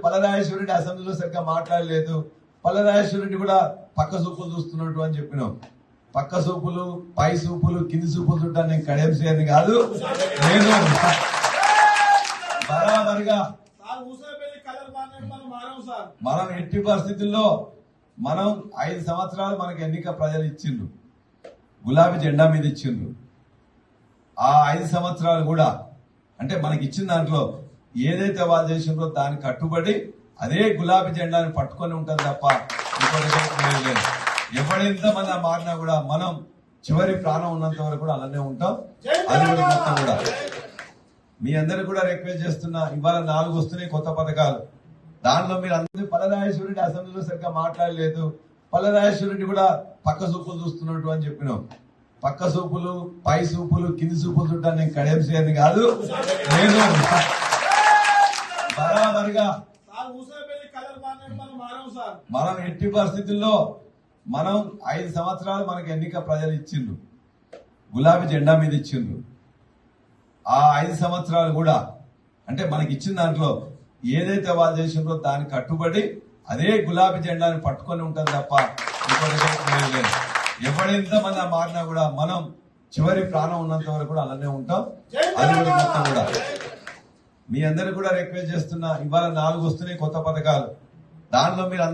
పల్లరాజేశ్వరరెడ్డి అసెంబ్లీలో సరిగ్గా మాట్లాడలేదు, పల్లరాజేశ్వరరెడ్డి కూడా పక్క సూపులు చూస్తున్నట్టు అని చెప్పినాం. పక్క సూపులు, పై సూపులు, కింది సూపులు చుట్టాను నేను కడెం చేయని కాదు. నేను బరాబరిగా మనం ఎట్టి పరిస్థితుల్లో మనం 5 సంవత్సరాలు మనకు ఎన్నిక ప్రజలు ఇచ్చిండ్రు, గులాబీ జెండా మీద ఇచ్చిండ్రు. ఆ 5 సంవత్సరాలు కూడా అంటే మనకి ఇచ్చిన దాంట్లో ఏదైతే వాళ్ళు చేసిండ్రో దానికి కట్టుబడి అదే గులాబీ జెండాని పట్టుకొని ఉంటుంది తప్ప ఇంకోటి లేదు. ఎవడెంత మంది మారినా కూడా మనం చివరి ప్రాణం ఉన్నంత వరకు కూడా అలానే ఉంటాం. అది కూడా మొత్తం కూడా మీ అందరికి కూడా రిక్వెస్ట్ చేస్తున్నా, ఇవాళ 4 వస్తున్నాయి కొత్త పథకాలు. దానిలో మీరు అందరూ పల్లరాజేశ్వరరెడ్డి అసెంబ్లీలో సరిగ్గా మాట్లాడలేదు, పల్లరాజేశ్వరరెడ్డి కూడా పక్క సూపులు చూస్తున్నట్టు అని చెప్పినాం. పక్క సూపులు, పై సూపులు, కింది సూపులు చుట్టాను నేను కడెం చేయని కాదు. నేను బరాబరిగా మనం ఎట్టి పరిస్థితుల్లో మనం 5 సంవత్సరాలు మనకు ఎన్నిక ప్రజలు ఇచ్చిండ్రు, గులాబీ జెండా మీద ఇచ్చిండ్రు. ఆ 5 సంవత్సరాలు కూడా అంటే మనకి ఇచ్చిన దాంట్లో ఏదైతే వాళ్ళు చేసిండ్రో దానికి కట్టుబడి అదే గులాబీ జెండాని పట్టుకొని ఉంటుంది తప్ప ఇంకోటి లేదు. ఎవడెంత మంది మారినా కూడా మనం చివరి ప్రాణం ఉన్నంత వరకు కూడా అలానే ఉంటాం. అది కూడా మొత్తం కూడా మీ అందరికి కూడా రిక్వెస్ట్ చేస్తున్నా, ఇవాళ 4 వస్తున్నాయి కొత్త పథకాలు. దానిలో మీరు